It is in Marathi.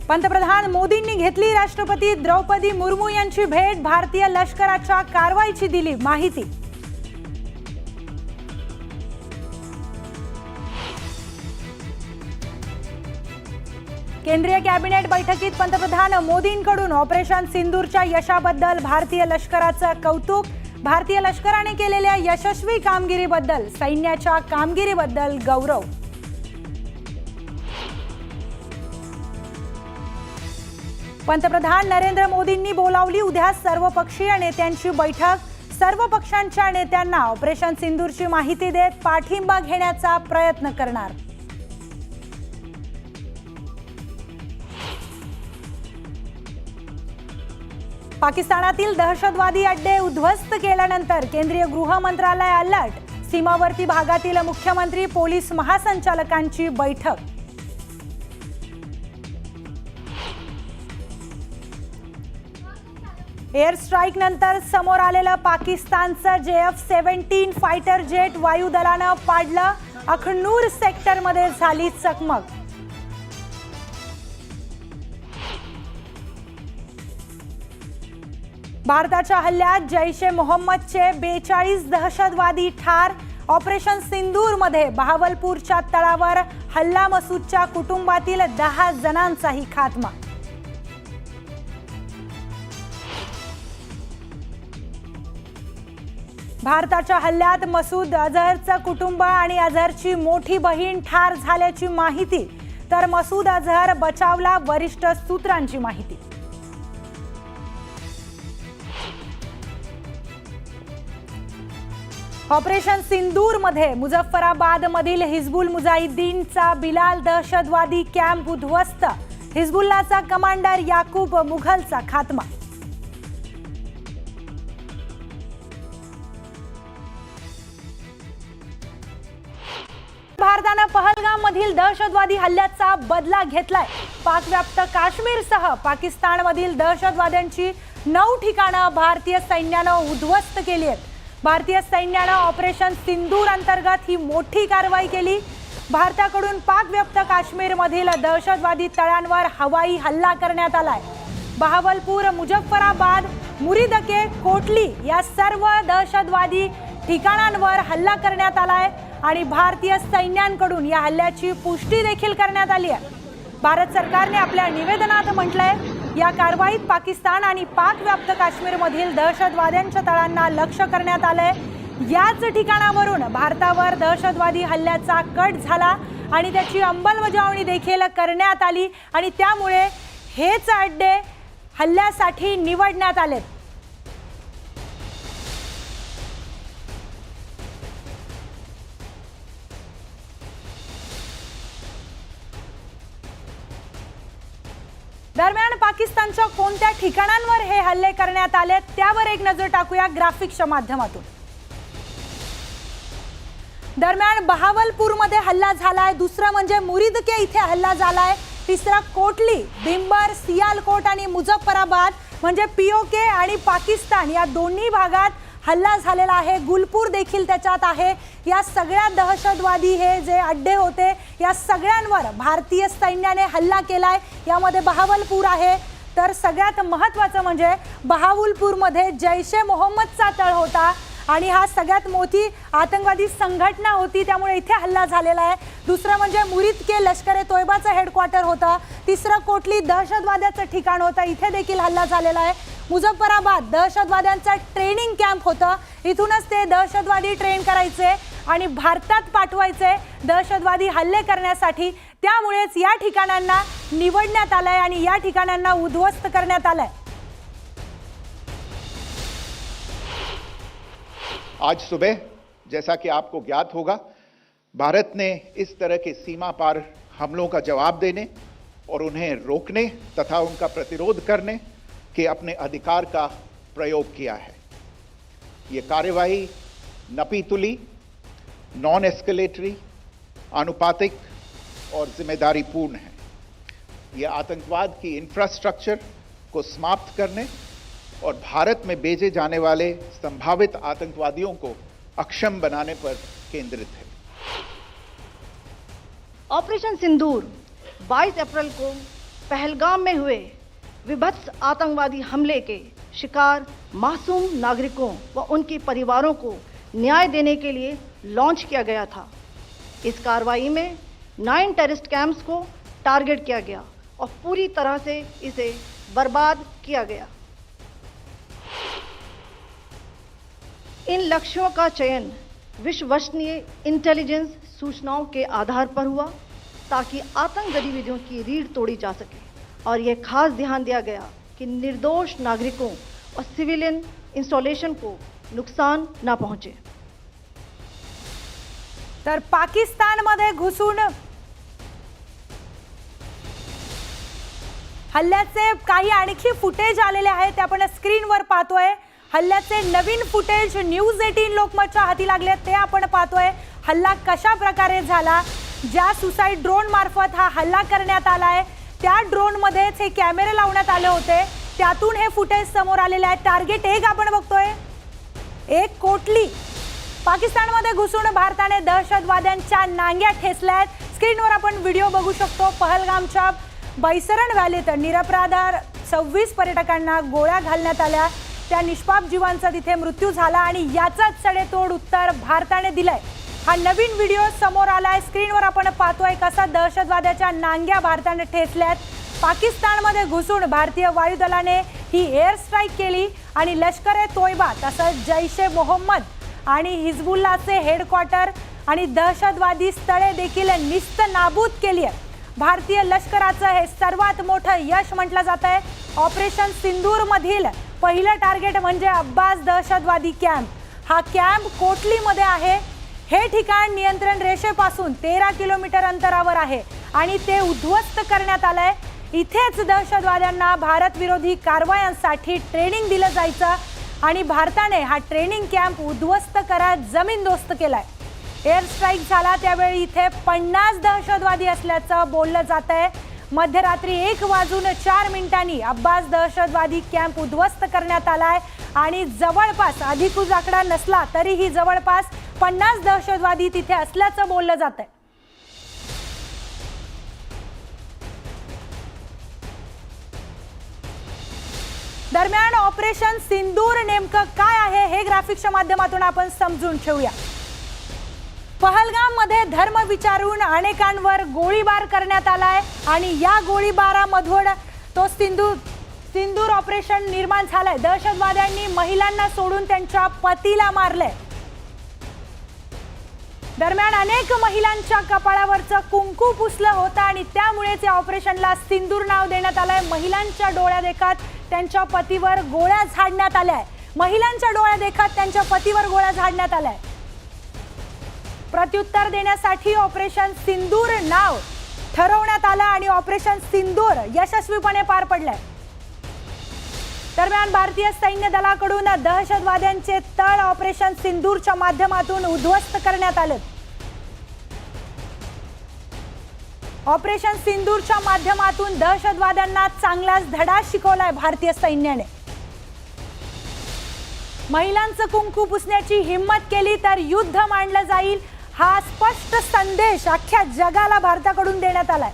पंतप्रधान मोदींनी घेतली राष्ट्रपती द्रौपदी मुर्मू यांची भेट, भारतीय लष्कराच्या कारवाईची दिली माहिती। केंद्रीय कॅबिनेट बैठकीत पंतप्रधान मोदींकडून ऑपरेशन सिंदूरच्या यशाबद्दल भारतीय लष्कराचं कौतुक, भारतीय लष्कराने केलेल्या यशस्वी कामगिरीबद्दल सैन्याच्या कामगिरीबद्दल गौरव। पंतप्रधान नरेंद्र मोदींनी बोलावली उद्या सर्वपक्षीय नेत्यांची बैठक, सर्व पक्षांच्या नेत्यांना ऑपरेशन सिंदूरची माहिती देत पाठिंबा घेण्याचा प्रयत्न करणार। पाकिस्तानातील दहशतवादी अड्डे उद्ध्वस्त केल्यानंतर केंद्रीय गृह मंत्रालय अलर्ट, सीमावर्ती भागातील मुख्यमंत्री पोलीस महासंचालकांची बैठक। एअर स्ट्राईक नंतर समोर आलेलं पाकिस्तानचं JF-17 फायटर जेट वायुदलानं पाडलं, अखनूर सेक्टरमध्ये झाली चकमक। भारताच्या हल्ल्यात जैश ए मोहम्मदचे 42 दहशतवादी ठार, ऑपरेशन सिंदूरमध्ये बहावलपूरच्या तळावर हल्ला, मसूदच्या कुटुंबातील 10 जणांचाही खात्मा। भारताच्या हल्ल्यात मसूद अझहरचं कुटुंब आणि अझहरची मोठी बहीण ठार झाल्याची माहिती, तर मसूद अझहर बचावला, वरिष्ठ सूत्रांची माहिती। ऑपरेशन सिंदूरमध्ये मुझफ्फराबादमधील हिजबुल मुजाहिदीनचा बिलाल दहशतवादी कॅम्प उद्ध्वस्त, हिजबुल्लाचा कमांडर याकूब मुघलचा खात्मा। भारतानं पहलगाममधील दहशतवादी हल्ल्याचा बदला घेतलाय। पाकव्याप्त काश्मीरसह पाकिस्तानमधील दहशतवाद्यांची 9 ठिकाणं भारतीय सैन्यानं उद्ध्वस्त केली आहेत। भारतीय सैन्यानं ऑपरेशन सिंदूर अंतर्गत ही मोठी कारवाई केली। भारताकडून पाकव्याप्त काश्मीरमधील दहशतवादी तळांवर हवाई हल्ला करण्यात आलाय। बहावलपूर, मुझफ्फराबाद, मुरीदके, कोटली या सर्व दहशतवादी ठिकाणांवर हल्ला करण्यात आलाय आणि भारतीय सैन्याकडून या हल्ल्याची पुष्टी देखील करण्यात आली आहे। भारत सरकारने आपल्या निवेदनात म्हटलंय, या कारवाईत पाकिस्तान आणि पाकव्याप्त काश्मीरमधील दहशतवाद्यांच्या तळांना लक्ष्य करण्यात आलंय। याच ठिकाणावरून भारतावर दहशतवादी हल्ल्याचा कट झाला आणि त्याची अंमलबजावणी देखील करण्यात आली आणि त्यामुळे हेच अड्डे हल्ल्यासाठी निवडण्यात आले। दरम्यान पाकिस्तानच्या कोणत्या ठिकाणांवर हे हल्ले करण्यात आले त्यावर एक नजर टाकूया ग्राफिक्सच्या माध्यमातून। दरम्यान बहावलपूरमध्ये हल्ला झालाय, दुसरा म्हणजे मुरीदके इथे हल्ला झालाय, तिसरा कोटली, बिंबर, सियालकोट आणि मुझफ्फराबाद म्हणजे POK आणि पाकिस्तान या दोन्ही भागात हल्ला झालेला आहे। गुलपूर देखील त्याच्यात आहे। या सगळ्या दहशतवादी हे जे अड्डे होते या सगळ्यांवर भारतीय सैन्याने हल्ला केलाय। यामध्ये बहावलपूर आहे, तर सगळ्यात महत्त्वाचं म्हणजे बहावलपूरमध्ये जैश ए मोहम्मदचा तळ होता आणि हा सगळ्यात मोठी आतंकवादी संघटना होती, त्यामुळे इथे हल्ला झालेला आहे। दुसरं म्हणजे मुरीदके लष्कर ए तोयबाचं हेडक्वार्टर होतं, तिसरं कोटली दहशतवाद्याचं ठिकाण होतं, इथे देखील हल्ला झालेला आहे। मुझफ्फराबाद दहशतवाद्यांचा ट्रेनिंग कॅम्प होतं, इथूनच ते दहशतवादी ट्रेन करायचे आणि भारतात पाठवायचे दहशतवादी हल्ले करण्यासाठी, त्यामुळेच या ठिकाणांना निवडण्यात आलंय आणि या ठिकाणांना उद्ध्वस्त करण्यात आलंय। आज सुबह जैसा कि आपको ज्ञात होगा, भारत ने इस तरह के सीमा पार हमलों का जवाब देने और उन्हें रोकने तथा उनका प्रतिरोध करने के अपने अधिकार का प्रयोग किया है। ये कार्यवाही नपीतुली, नॉन एस्केलेटरी, आनुपातिक और जिम्मेदारीपूर्ण है। ये आतंकवाद की इंफ्रास्ट्रक्चर को समाप्त करने और भारत में भेजे जाने वाले संभावित आतंकवादियों को अक्षम बनाने पर केंद्रित है। ऑपरेशन सिंदूर 22 अप्रैल को पहलगाम में हुए विभत्स आतंकवादी हमले के शिकार मासूम नागरिकों व उनके परिवारों को न्याय देने के लिए लॉन्च किया गया था। इस कार्रवाई में 9 टेररिस्ट कैंप्स को टारगेट किया गया और पूरी तरह से इसे बर्बाद किया गया। इन लक्ष्यों का चयन विश्वसनीय इंटेलिजेंस सूचनाओं के आधार पर हुआ ताकि आतंक गतिविधियों की रीढ़ तोड़ी जा सके और यह खास ध्यान दिया गया कि निर्दोष नागरिकों और सिविलियन इंस्टॉलेशन को नुकसान न पहुंचे। तर पाकिस्तानमध्ये घुसून हल्ल्याचे काही आणखी फुटेज आलेले आहेत ते आपण स्क्रीनवर पाहतोय। हल्ल्याचे नवीन फुटेज न्यूज 18 लोकमतच्या हाती लागले ते आपण पाहतोय। हल्ला कशा प्रकारे झाला, ज्या सुसाइड ड्रोन मार्फत हा हल्ला करण्यात आलाय त्या ड्रोन मध्येच हे कॅमेरे लावण्यात आले होते, त्यातून हे फुटेज समोर आलेले आहे। टार्गेट 1 आपण बघतोय, एक कोटली पाकिस्तानमध्ये घुसून भारताने दहशतवाद्यांच्या नांग्या ठेचल्यात। स्क्रीनवर आपण व्हिडिओ बघू शकतो। पहलगामच्या बैसरण व्हॅलीत निरपराध 26 पर्यटकांना गोळ्या घालण्यात आल्या, त्या निष्पाप जीवांचा तिथे मृत्यू झाला आणि याचाच सडेतोड उत्तर भारताने दिलंय। हा नवीन व्हिडिओ समोर आलाय। स्क्रीनवर आपण पाहतोय कसा दहशतवाद्याच्या नांग्या भारताने ठेचल्यात। पाकिस्तानमध्ये घुसून भारतीय वायुदलाने ही एअर स्ट्राईक केली आणि लष्कर-ए-तोयबा तसंच जैश-ए-मोहम्मद आणि हिजबुल्लाचे हेडक्वार्टर आणि दहशतवादी स्थळे देखील निस्तनाबूद केली आहे। भारतीय लष्कराचं हे सर्वात मोठं यश म्हटलं जातंय। ऑपरेशन सिंदूर मधील पहिलं टार्गेट म्हणजे अब्बास दहशतवादी कॅम्प। हा कॅम्प कोटलीमध्ये आहे। हे ठिकाण नियंत्रण रेषेपासून 13 किलोमीटर अंतरावर आहे आणि ते उद्ध्वस्त करण्यात आलंय। इथेच दहशतवाद्यांना भारत विरोधी कारवायांसाठी ट्रेनिंग दिलं जायचं आणि भारताने हा ट्रेनिंग कॅम्प उद्ध्वस्त करत जमीनदोस्त केलाय। एअर स्ट्राईक झाला त्यावेळी इथे 50 दहशतवादी असल्याचं बोललं जातंय। मध्यरात्री 1:04 अब्बास दहशतवादी कॅम्प उद्ध्वस्त करण्यात आलाय आणि जवळपास अधिकृत आकडा नसला तरीही जवळपास 50 दहशतवादी तिथे असल्याचं बोललं जातंय। दरम्यान ऑपरेशन सिंदूर नेमकं काय आहे हे ग्राफिक्सच्या माध्यमातून आपण समजून घेऊया। पहलगाम मध्ये धर्म विचारून अनेकांवर गोळीबार करण्यात आलाय आणि या गोळीबारामधून तो सिंदूर ऑपरेशन निर्माण झालंय। दहशतवाद्यांनी महिलांना सोडून त्यांच्या पतीला मारले। दरम्यान अनेक महिलांच्या कपाळावरचं कुंकू पुसलं होतं आणि त्यामुळेच या ऑपरेशनला सिंदूर नाव देण्यात आलंय। महिलांच्या डोळ्या देखत त्यांच्या पतीवर गोळ्या झाडण्यात आल्या। महिलांच्या डोळ्या देखत त्यांच्या पतीवर गोळ्या झाडण्यात आल्या। प्रत्युत्तर देण्यासाठी ऑपरेशन सिंदूर नाव ठरवण्यात आलं आणि ऑपरेशन सिंदूर यशस्वीपणे पार पडलंय। दरम्यान भारतीय सैन्य दलाकडून दहशतवाद्यांचे तळ ऑपरेशन सिंदूरच्या माध्यमातून उद्ध्वस्त करण्यात आले। ऑपरेशन सिंदूरच्या माध्यमातून दहशतवाद्यांना चांगलाच धडा शिकवलाय भारतीय सैन्याने। महिलांचं कुंकू पुसण्याची हिम्मत केली तर युद्ध मांडलं जाईल, हा स्पष्ट संदेश अख्ख्या जगाला भारताकडून देण्यात आलाय।